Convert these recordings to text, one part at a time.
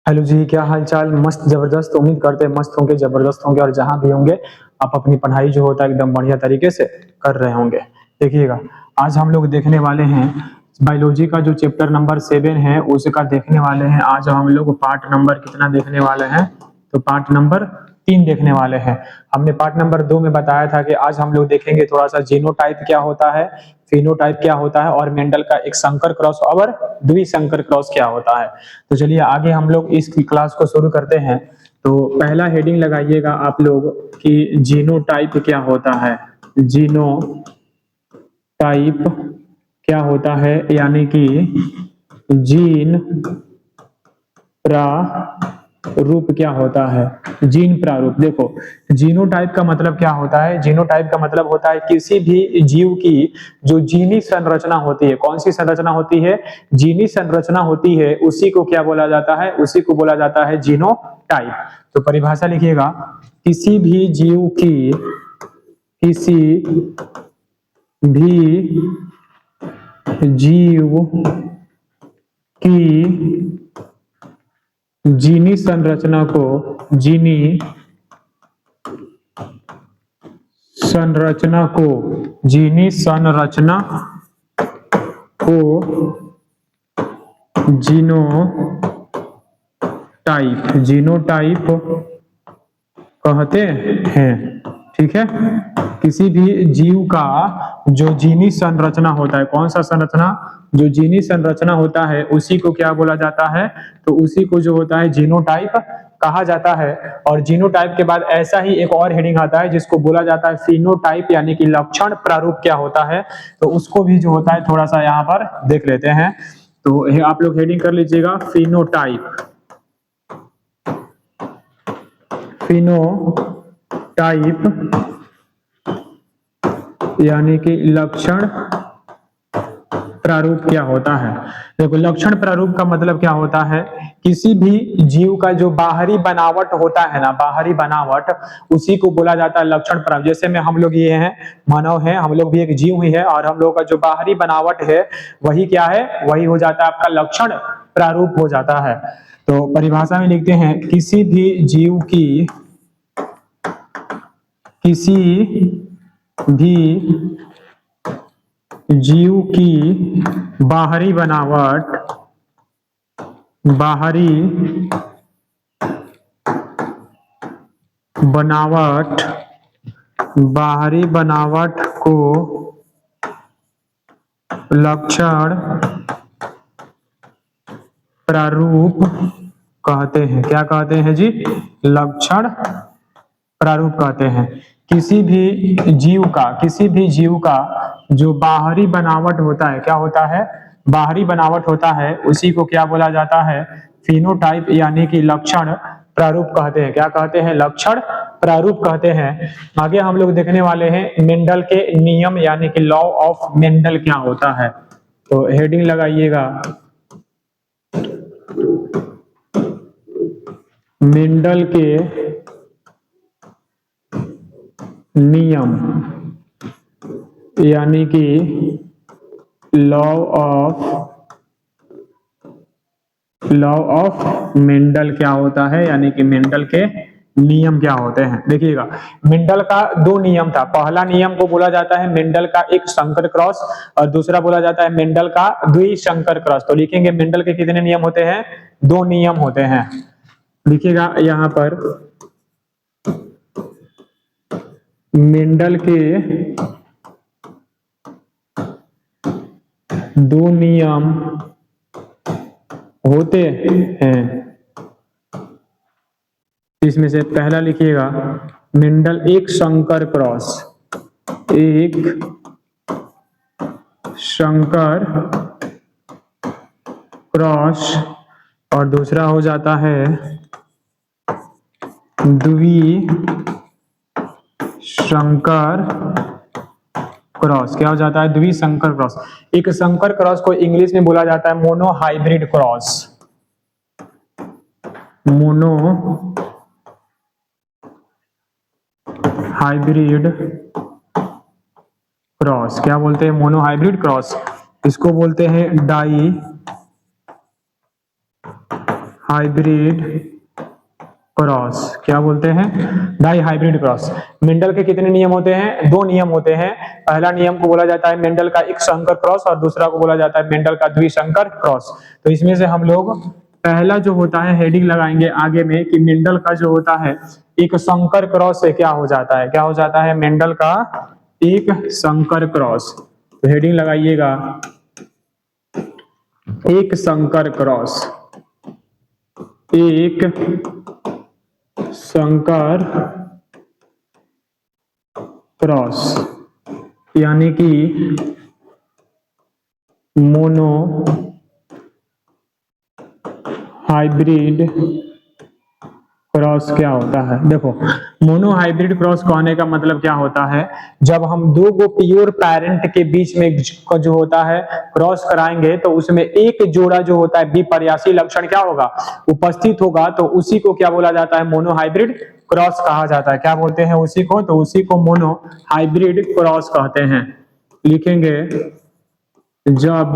Hello जी, क्या हाल चाल। मस्त जबरदस्त। उम्मीद करते हैं मस्त होंगे, जबरदस्त होंगे और जहां भी होंगे आप अपनी पढ़ाई जो होता है एकदम बढ़िया तरीके से कर रहे होंगे। देखिएगा, आज हम लोग देखने वाले हैं बायोलॉजी का जो चैप्टर नंबर 7 है उसका देखने वाले हैं। आज हम लोग पार्ट नंबर कितना देखने वाले हैं, तो पार्ट नंबर 3 देखने वाले हैं। हमने पार्ट नंबर 2 में बताया था कि आज हम लोग देखेंगे थोड़ा सा जीनोटाइप क्या होता है, फिनोटाइप क्या होता है और मेंडल का एक संकर क्रॉस और द्विसंकर क्रॉस क्या होता है। तो चलिए आगे हम लोग इस क्लास को शुरू करते हैं। तो पहला हेडिंग लगाइएगा आप लोग कि जीनोटाइप क्या होता है। जीनोटाइप क्या होता है, यानी कि जीन प्रारूप क्या होता है। जीन प्रारूप, देखो जीनोटाइप का मतलब क्या होता है। जीनोटाइप का मतलब होता है किसी भी जीव की जो जीनी संरचना होती है। कौन सी संरचना होती है? जीनी संरचना होती है, उसी को क्या बोला जाता है? उसी को बोला जाता है जीनोटाइप। तो परिभाषा लिखिएगा, किसी भी जीव की जीनी संरचना को जीनी संरचना को जीनोटाइप कहते हैं। ठीक है, किसी भी जीव का जो जीनी संरचना होता है, कौन सा संरचना? जो जीनी संरचना होता है उसी को क्या बोला जाता है? तो उसी को जो होता है जीनोटाइप कहा जाता है। और जीनोटाइप के बाद ऐसा ही एक और हेडिंग आता है जिसको बोला जाता है फिनोटाइप, यानी कि लक्षण प्रारूप क्या होता है। तो उसको भी जो होता है थोड़ा सा यहाँ पर देख लेते हैं। तो आप लोग हेडिंग कर लीजिएगा फिनोटाइप। यानी कि लक्षण प्रारूप क्या होता है। देखो, लक्षण प्रारूप का मतलब क्या होता है, किसी भी जीव का जो बाहरी बनावट होता है ना, बाहरी बनावट, उसी को बोला जाता है लक्षण प्रारूप। जैसे में हम लोग ये हैं, मानव हैं, हम लोग भी एक जीव ही है और हम लोग का जो बाहरी बनावट है वही क्या है? वही हो जाता है आपका लक्षण प्रारूप हो जाता है। तो परिभाषा में लिखते हैं, किसी भी जीव की बाहरी बनावट को लक्षण प्रारूप कहते हैं। क्या कहते हैं जी? लक्षण प्रारूप कहते हैं। किसी भी जीव का जो बाहरी बनावट होता है, क्या होता है? बाहरी बनावट होता है, उसी को क्या बोला जाता है? फिनोटाइप, यानी कि लक्षण प्रारूप कहते हैं। क्या कहते हैं? लक्षण प्रारूप कहते हैं। आगे हम लोग देखने वाले हैं मेंडल के नियम, यानी कि लॉ ऑफ मेंडल क्या होता है। तो हेडिंग लगाइएगा, मेंडल के नियम, यानी कि लॉ ऑफ मेंडल क्या होता है, यानी कि मेंडल के नियम क्या होते हैं। देखिएगा, मेंडल का 2 नियम था। पहला नियम को बोला जाता है मेंडल का एक संकर क्रॉस और दूसरा बोला जाता है मेंडल का द्विसंकर क्रॉस। तो लिखेंगे मेंडल के कितने नियम होते हैं? 2 नियम होते हैं। लिखिएगा यहाँ पर, मेंडल के 2 नियम होते हैं। इसमें से पहला लिखिएगा, मेंडल एक संकर क्रॉस और दूसरा हो जाता है द्विसंकर क्रॉस। क्या हो जाता है? द्विसंकर क्रॉस। एक संकर क्रॉस को इंग्लिश में बोला जाता है मोनोहाइब्रिड क्रॉस। मोनोहाइब्रिड क्रॉस क्या बोलते हैं? Monohybrid cross. इसको बोलते हैं डाई हाइब्रिड क्रॉस, क्या बोलते हैं, डाई हाइब्रिड क्रॉस। मेंडल के कितने नियम होते हैं, दो नियम होते हैं। पहला नियम को बोला जाता है मेंडल का एक संकर क्रॉस और दूसरा को बोला जाता है मेंडल का द्विसंकर क्रॉस। तो इसमें से हम लोग पहला जो होता है हेडिंग लगाएंगे आगे में कि मेंडल का जो होता है एक संकर क्रॉस से क्या हो जाता है, क्या हो जाता है मेंडल का एक संकर क्रॉस। तो हेडिंग लगाइएगा एक संकर क्रॉस, एक संकर क्रॉस यानी कि मोनो हाइब्रिड क्रॉस क्या होता है। देखो मोनो हाइब्रिड क्रॉस कहने का मतलब क्या होता है, जब हम दो गो प्योर पेरेंट के बीच में जो होता है क्रॉस कराएंगे तो उसमें एक जोड़ा जो होता है विपर्यासी लक्षण क्या होगा, उपस्थित होगा, तो उसी को क्या बोला जाता है, मोनो हाइब्रिड क्रॉस कहा जाता है। क्या बोलते हैं उसी को, तो उसी को मोनो हाइब्रिड क्रॉस कहते हैं। लिखेंगे जब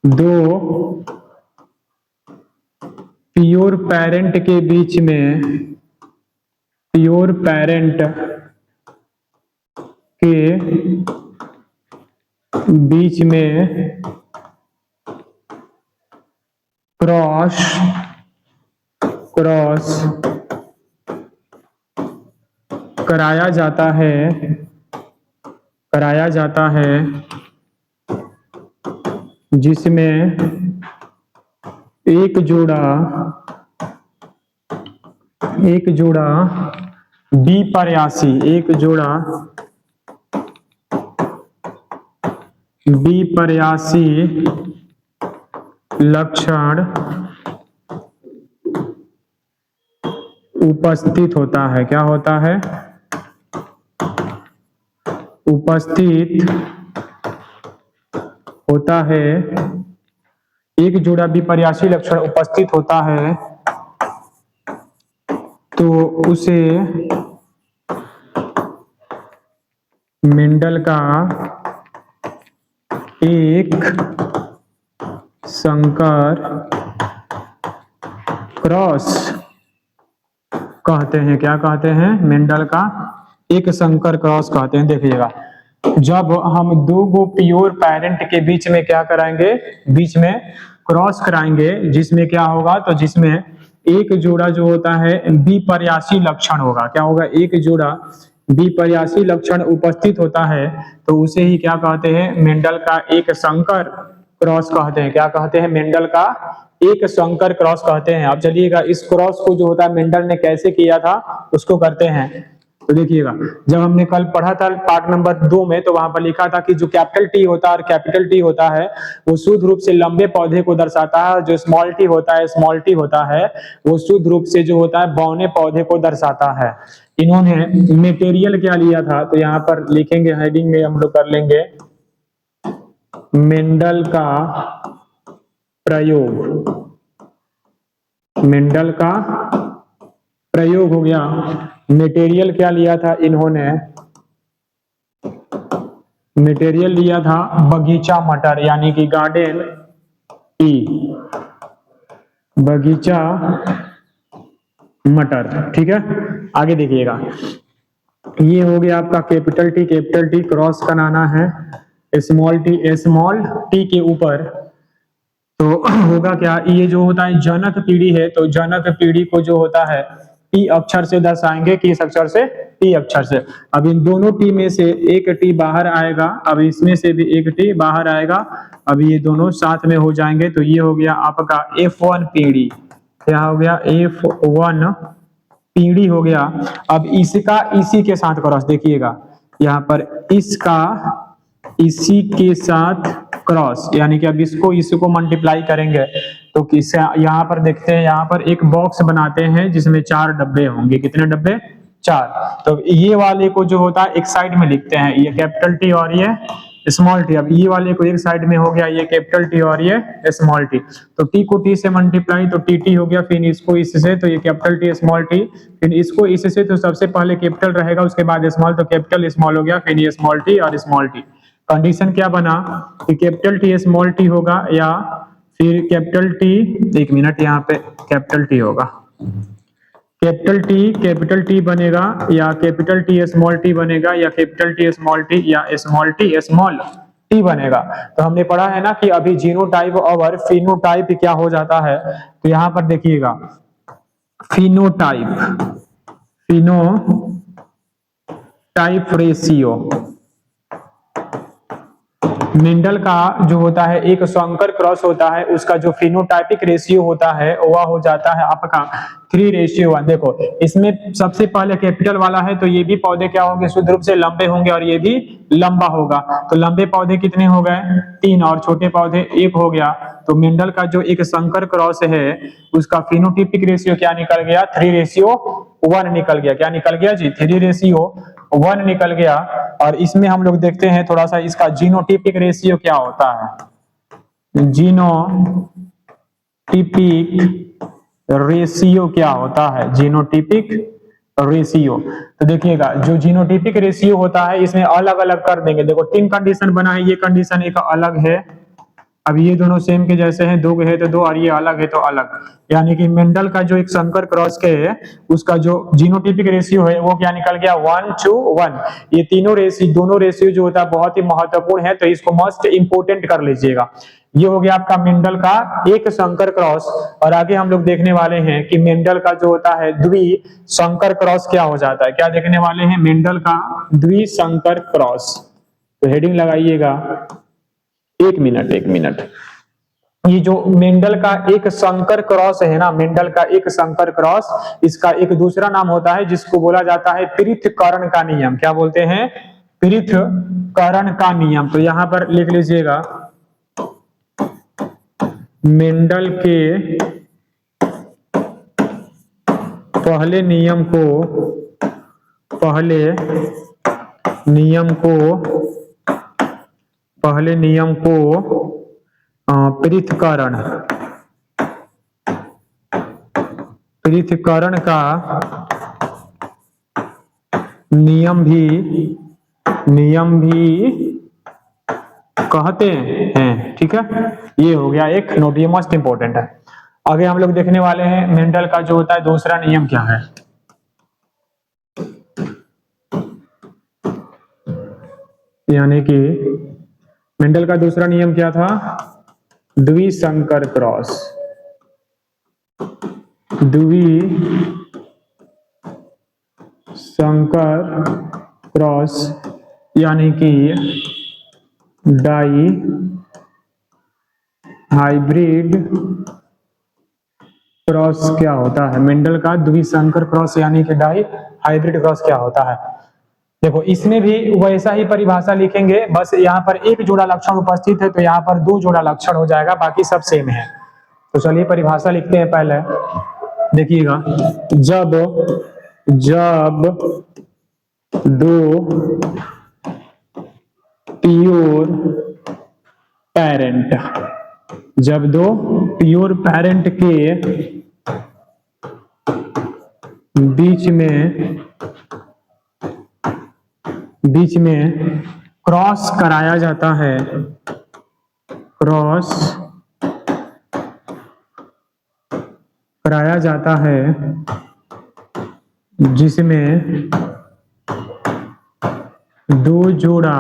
दो प्योर पेरेंट के बीच में, प्योर पेरेंट के बीच में क्रॉस कराया जाता है जिसमें एक जोड़ा विपर्यासी लक्षण उपस्थित होता है। क्या होता है, उपस्थित होता है, एक जोड़ा विपर्यासी लक्षण उपस्थित होता है तो उसे मेंडल का एक संकर क्रॉस कहते हैं। क्या कहते हैं, मेंडल का एक संकर क्रॉस कहते हैं। देखिएगा जब हम दो गो प्योर पेरेंट के बीच में क्या कराएंगे, बीच में क्रॉस कराएंगे, जिसमें क्या होगा, तो जिसमें एक जोड़ा जो होता है विपर्यासी लक्षण होगा। क्या होगा, एक जोड़ा विपर्यासी लक्षण उपस्थित होता है तो उसे ही क्या कहते हैं, मेंडल का एक संकर क्रॉस कहते हैं। क्या कहते हैं, मेंडल का एक संकर क्रॉस कहते हैं। अब चलिएगा इस क्रॉस को जो होता है मेंडल ने कैसे किया था उसको करते हैं। तो देखिएगा जब हमने कल पढ़ा था पार्ट नंबर 2 में, तो वहां पर लिखा था कि जो कैपिटल टी होता है और कैपिटल टी होता है वो शुद्ध रूप से लंबे पौधे को दर्शाता है, जो स्मॉल टी होता है वो शुद्ध रूप से जो होता है बौने पौधे को दर्शाता है। इन्होंने मटेरियल क्या लिया था, तो यहाँ पर लिखेंगे हेडिंग में हम लोग कर लेंगे मेंडल का प्रयोग हो गया। मटेरियल क्या लिया था इन्होंने, मटेरियल लिया था बगीचा मटर यानी कि गार्डन टी, बगीचा मटर। ठीक है, आगे देखिएगा ये हो गया आपका कैपिटल टी क्रॉस बनाना है स्मॉल टी के ऊपर। तो होगा क्या, ये जो होता है जनक पीढ़ी है, तो जनक पीढ़ी को जो होता है टी अक्षर से दर्शाएंगे, किस अक्षर से, टी अक्षर से। अब इन दोनों टी में से एक टी बाहर आएगा, अब इसमें से भी एक टी बाहर आएगा, अब ये दोनों साथ में हो जाएंगे, तो ये हो गया आपका F1 पीढ़ी। क्या हो गया, F1 पीढ़ी हो गया। अब इसका इसी के साथ क्रॉस, देखिएगा यहाँ पर इसका इसी के साथ क्रॉस, यानी कि अब इसको मल्टीप्लाई करेंगे तो किस, यहाँ पर देखते हैं, यहाँ पर एक बॉक्स बनाते हैं जिसमें 4 डब्बे होंगे। कितने डब्बे, 4। तो ये वाले को जो होता है एक साइड में लिखते हैं, ये कैपिटल टी और ये स्मॉल टी। अब ये वाले को एक साइड में हो गया, ये कैपिटल टी और ये स्मॉल टी। तो टी को टी से मल्टीप्लाई तो टी हो गया, फिर इसको इससे तो ये कैपिटल टी स्मॉल टी, फिर इसको इससे तो सबसे पहले कैपिटल रहेगा, उसके बाद स्मॉल, तो कैपिटल स्मॉल हो गया, फिर ये स्मॉल टी और स्मॉल टी। कंडीशन क्या बना कि कैपिटल टी स्मॉल टी होगा या फिर कैपिटल टी, एक मिनट, यहाँ पे कैपिटल टी होगा, कैपिटल टी बनेगा, या कैपिटल टी स्मॉल टी बनेगा, या कैपिटल टी स्मॉल टी, या स्मॉल टी स्मॉल टी बनेगा। तो हमने पढ़ा है ना कि अभी जीनोटाइप और फिनोटाइप क्या हो जाता है। तो यहाँ पर देखिएगा, फिनोटाइप रेशियो, मेंडल का जो होता है एक संकर क्रॉस होता है, उसका जो फिनोटाइपिक रेशियो होता है वह हो जाता है आपका 3:1। देखो इसमें सबसे पहले कैपिटल वाला है, तो ये भी पौधे क्या होंगे, शुद्ध रूप से लंबे होंगे, और ये भी लंबा होगा। तो लंबे पौधे कितने हो गए, 3, और छोटे पौधे 1 हो गया। तो मेंडल का जो एक संकर क्रॉस है उसका फिनोटाइपिक रेशियो क्या निकल गया, 3:1 निकल गया। क्या निकल गया जी, 3:1 निकल गया। और इसमें हम लोग देखते हैं थोड़ा सा इसका जीनोटाइपिक रेशियो क्या होता है, जीनोटाइपिक रेशियो क्या होता है, जीनोटाइपिक रेशियो। तो देखिएगा जो जीनोटाइपिक रेशियो होता है इसमें अलग अलग कर देंगे। देखो 3 कंडीशन बना है, ये कंडीशन एक अलग है, अब ये दोनों सेम के जैसे हैं, 2 है तो 2, और ये अलग है तो अलग। यानी कि मेंडल का जो एक संकर क्रॉस के है उसका जो जीनोटाइपिक रेशियो है वो क्या निकल गया, 1:1। ये दोनों रेशियो जो होता है बहुत ही महत्वपूर्ण है, तो इसको मस्ट इंपोर्टेंट कर लीजिएगा। ये हो गया आपका मेंडल का एक संकर क्रॉस। और आगे हम लोग देखने वाले हैं कि मेंडल का जो होता है द्विसंकर क्रॉस क्या हो जाता है। क्या देखने वाले हैं, मेंडल का द्विसंकर क्रॉस। तो हेडिंग लगाइएगा, एक मिनट। ये जो मेंडल का एक संकर क्रॉस है ना, मेंडल का एक संकर क्रॉस, इसका एक दूसरा नाम होता है जिसको बोला जाता है पृथक्करण का नियम। क्या बोलते हैं, पृथक्करण का नियम। तो यहां पर लिख लीजिएगा, मेंडल के पहले नियम को पृथक्करण का नियम भी कहते हैं। ठीक है, ये हो गया एक नोट, ये मोस्ट इंपोर्टेंट है। आगे हम लोग देखने वाले हैं मेंडल का जो होता है दूसरा नियम क्या है। यानी कि मेंडल का दूसरा नियम क्या था, द्विसंकर क्रॉस, यानी कि डाई हाइब्रिड क्रॉस क्या होता है। मेंडल का द्विसंकर क्रॉस यानी कि डाई हाइब्रिड क्रॉस क्या होता है। देखो इसमें भी वैसा ही परिभाषा लिखेंगे, बस यहाँ पर एक जोड़ा लक्षण उपस्थित है तो यहाँ पर 2 जोड़ा लक्षण हो जाएगा, बाकी सब सेम है। तो चलिए परिभाषा लिखते हैं पहले। देखिएगा, जब 2 प्योर पैरेंट के बीच में क्रॉस कराया जाता है जिसमें 2 जोड़ा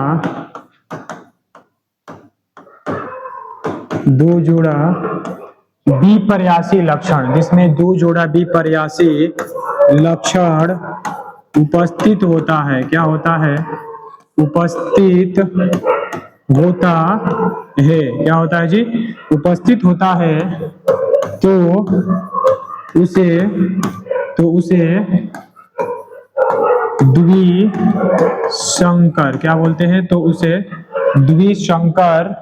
विपर्यासी लक्षण, जिसमें 2 जोड़ा विपर्यासी लक्षण उपस्थित होता है। क्या होता है, उपस्थित होता है। क्या होता है जी, उपस्थित होता है। तो उसे द्विसंकर क्या बोलते हैं, तो उसे द्विसंकर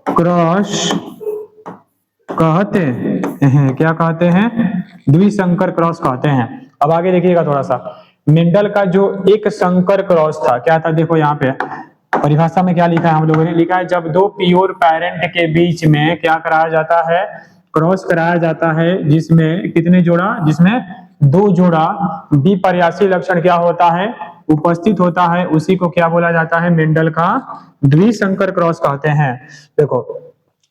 क्रॉस कहते हैं। क्या कहते हैं, द्विसंकर क्रॉस कहते हैं। अब आगे देखिएगा थोड़ा सा, मेंडल का जो एक संकर क्रॉस था क्या था, देखो यहाँ पे परिभाषा में क्या लिखा है, हम लोगों ने लिखा है जब 2 प्योर पैरेंट के बीच में क्या कराया जाता है, क्रॉस कराया जाता है, जिसमें कितने जोड़ा, जिसमें 2 जोड़ा विपर्यासी लक्षण क्या होता है उपस्थित होता है उसी को क्या बोला जाता है, मेंडल का द्विसंकर क्रॉस कहते हैं। देखो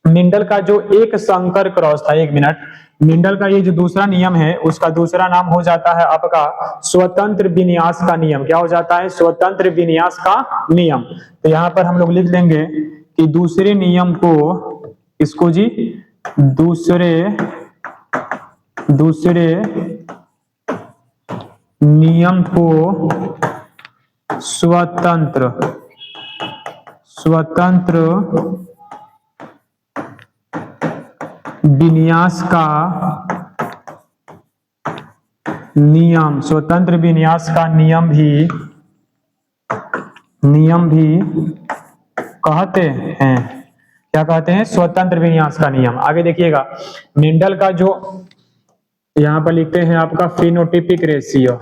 मेंडल का जो एक संकर क्रॉस था, एक मिनट, मेंडल का ये जो दूसरा नियम है उसका दूसरा नाम हो जाता है आपका स्वतंत्र विन्यास का नियम। क्या हो जाता है, स्वतंत्र विन्यास का नियम। तो यहाँ पर हम लोग लिख लेंगे कि दूसरे नियम को, इसको जी दूसरे नियम को स्वतंत्र विन्यास का नियम, स्वतंत्र विन्यास का नियम भी कहते हैं। क्या कहते हैं, स्वतंत्र विन्यास का नियम। आगे देखिएगा, मेंडल का जो यहां पर लिखते हैं आपका फिनोटिपिक रेशियो,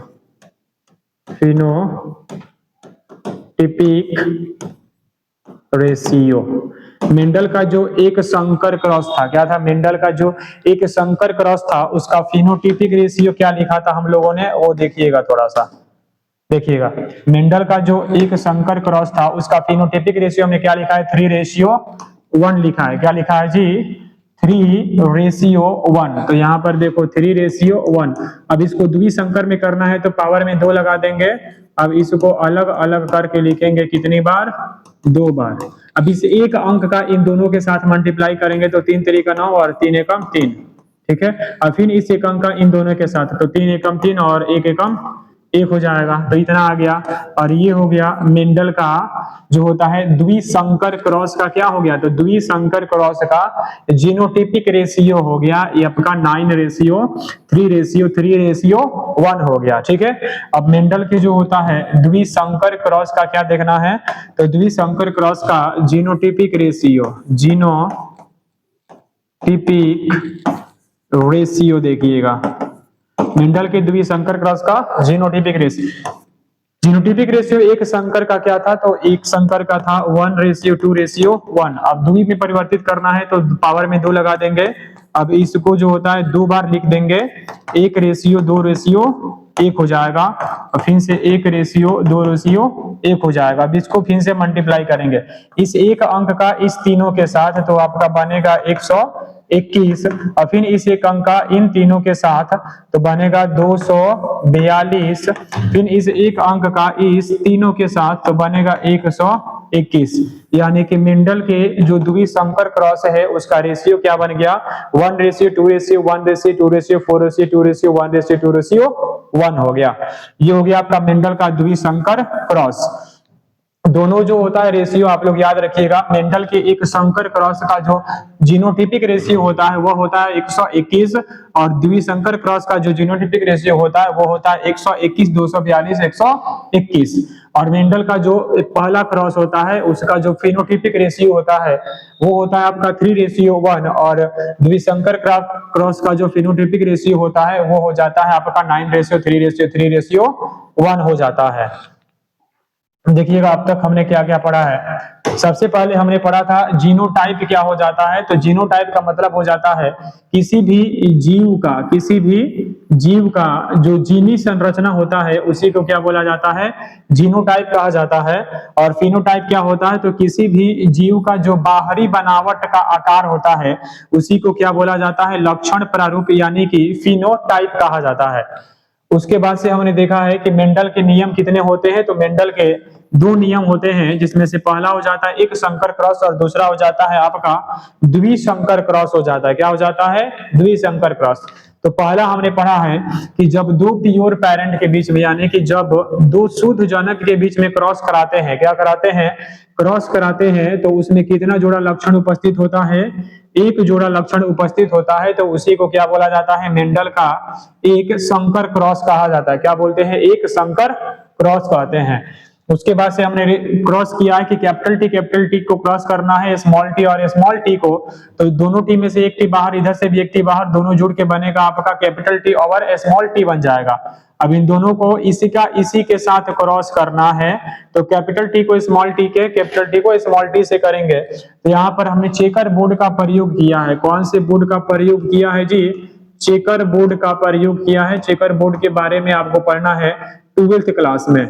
मेंडल का जो एक संकर क्रॉस था, क्या था, मेंडल का जो एक संकर क्रॉस था उसका फिनोटिपिक रेशियो क्या लिखा था हम लोगों ने, वो देखिएगा, थोड़ा सा देखिएगा। मेंडल का जो एक संकर क्रॉस था उसका फिनोटिपिक रेशियो में क्या लिखा है, 3:1 लिखा है। क्या लिखा है जी, 3:1। तो यहाँ पर देखो 3:1। अब इसको द्विसंकर में करना है तो पावर में 2 लगा देंगे। अब इसको अलग अलग करके लिखेंगे कितनी बार, 2 बार। अब इस एक अंक का इन दोनों के साथ मल्टीप्लाई करेंगे तो 3 3 9 और 3 एकम 3, ठीक है। अब फिर इस एक अंक का इन दोनों के साथ तो 3 एकम 3 और 1 एकम 1 हो जाएगा। तो इतना आ गया। और ये हो गया मेंडल का जो होता है द्विसंकर क्रॉस का क्या हो गया, तो द्विसंकर क्रॉस का जीनोटिपिक रेशियो हो गया ये आपका 9:3:1 हो गया, ठीक है। अब मेंडल के जो होता है द्विसंकर क्रॉस का क्या देखना है, तो द्विसंकर क्रॉस का जीनोटिपिक रेशियो देखिएगा, मेंडल के द्विसंकर क्रॉस का जीनोटिपिक रेशियो एक संकर का क्या था, तो एक संकर का था 1:2:1। अब द्वि में परिवर्तित करना है तो पावर में 2 लगा देंगे। अब इसको जो होता है 2 बार लिख देंगे, 1:2:1 हो जाएगा। फिर से 1:2:1 हो जाएगा। अब इसको फिर से मल्टीप्लाई करेंगे इस एक अंक का इस तीनों के साथ, तो आपका बनेगा 121। और फिर इस एक अंक का इन तीनों के साथ तो बनेगा 242। फिर इस एक अंक का इस तीनों के साथ तो बनेगा 121। यानी कि मेंडल के जो द्विसंकर क्रॉस है उसका रेशियो क्या बन गया, 1:2:1, 1:2:4, 1:2:1 हो गया। ये हो गया आपका मेंडल का द्विसंकर क्रॉस। दोनों जो होता है रेशियो आप लोग याद रखिएगा, मेंडल के एक संकर क्रॉस का जो जीनोटिपिक रेशियो होता है वो होता है 121, और द्विसंकर क्रॉस का जो जीनोटिपिक रेशियो होता है वो होता है 121, 242, 121। और मेंडल का जो पहला क्रॉस होता है उसका जो फिनोटिपिक रेशियो होता है वो होता है आपका 3:1, और द्विसंकर क्रॉस का जो फिनोटिपिक रेशियो होता है वो हो जाता है आपका 9:3:3:1 हो जाता है। देखिएगा अब तक हमने क्या क्या पढ़ा है। सबसे पहले हमने पढ़ा था जीनोटाइप क्या हो जाता है, तो जीनोटाइप का मतलब हो जाता है किसी भी जीव का जो जीनी संरचना होता है उसी को क्या बोला जाता है, जीनोटाइप कहा जाता है। और फिनोटाइप क्या होता है, तो किसी भी जीव का जो बाहरी बनावट का आकार होता है उसी को क्या बोला जाता है, लक्षण प्रारूप यानी कि फिनोटाइप कहा जाता है। उसके बाद से हमने देखा है कि मेंडल के नियम कितने होते हैं, तो मेंडल के 2 नियम होते हैं, जिसमें से पहला हो जाता है एक संकर क्रॉस और दूसरा हो जाता है आपका द्विसंकर क्रॉस हो जाता है। क्या हो जाता है, द्विसंकर क्रॉस। तो पहला हमने पढ़ा है कि जब 2 प्योर पेरेंट के बीच में, यानी कि जब 2 शुद्ध जनक के बीच में क्रॉस कराते हैं, क्या कराते हैं, क्रॉस कराते हैं, तो उसमें कितना जोड़ा लक्षण उपस्थित होता है, एक जोड़ा लक्षण उपस्थित होता है, तो उसी को क्या बोला जाता है, मेंडल का एक संकर क्रॉस कहा जाता है। क्या बोलते हैं, एक संकर क्रॉस कहते हैं। उसके बाद से हमने क्रॉस किया है कि कैपिटल टी को क्रॉस करना है स्मॉल टी और स्मॉल टी को, तो दोनों टी में से एक टी बाहर, इधर से भी एक टी बाहर, दोनों जुड़ के बनेगा आपका कैपिटल टी और स्मॉल टी बन जाएगा। अब इन दोनों को इसी के साथ क्रॉस करना है, तो कैपिटल टी को स्मॉल टी के, कैपिटल टी को स्मॉल टी से करेंगे। तो यहाँ पर हमने चेकर बोर्ड का प्रयोग किया है। कौन से बोर्ड का प्रयोग किया है जी, चेकर बोर्ड का प्रयोग किया है। चेकर बोर्ड के बारे में आपको पढ़ना है 12th क्लास में।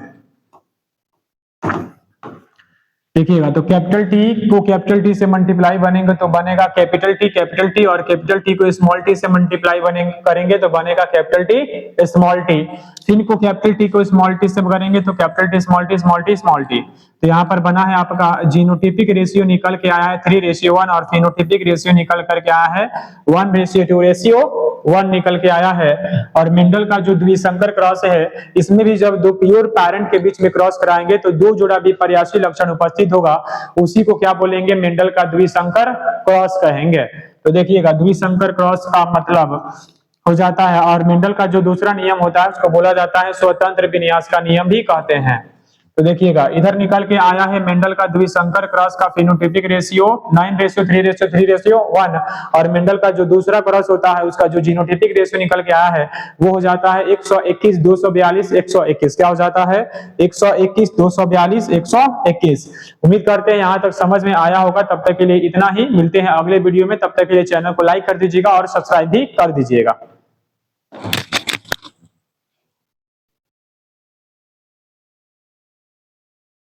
देखिएगा तो कैपिटल टी को कैपिटल टी से मल्टीप्लाई बनेंगे तो बनेगा कैपिटल टी और कैपिटल टी को स्मॉल टी से मल्टीप्लाई बनेंगे करेंगे तो बनेगा कैपिटल टी स्मॉल टी। फिर को कैपिटल टी को स्मॉल टी से करेंगे तो capital T small T small T small T. तो यहाँ पर बना है आपका जीनोटिपिक रेशियो निकल के आया है 3:1 और फिनोटिपिक रेशियो निकल करके आया है 1:2:1 निकल के आया है। और मेंडल का जो द्विसंकर क्रॉस है इसमें भी जब दो प्योर पैरेंट के बीच में क्रॉस कराएंगे तो दो जोड़ा विपर्यासी लक्षण उपस्थित होगा, उसी को क्या बोलेंगे, मेंडल का द्विसंकर क्रॉस कहेंगे। तो देखिएगा द्विसंकर क्रॉस का मतलब हो जाता है। और मेंडल का जो दूसरा नियम होता है उसको बोला जाता है स्वतंत्र विन्यास का नियम भी कहते हैं। तो देखिएगा इधर निकल के आया है मेंडल का द्विसंकर क्रॉस का फिनोटिपिक रेशियो 9:3:3:1 और मेंडल का जो दूसरा क्रॉस होता है उसका जो जीनोटिपिक रेशियो निकल के आया है वो हो जाता है 121:242 121। क्या हो जाता है 121:242 121। उम्मीद करते हैं यहाँ तक समझ में आया होगा। तब तक के लिए इतना ही, मिलते हैं अगले वीडियो में। तब तक के लिए चैनल को लाइक कर दीजिएगा और सब्सक्राइब भी कर दीजिएगा।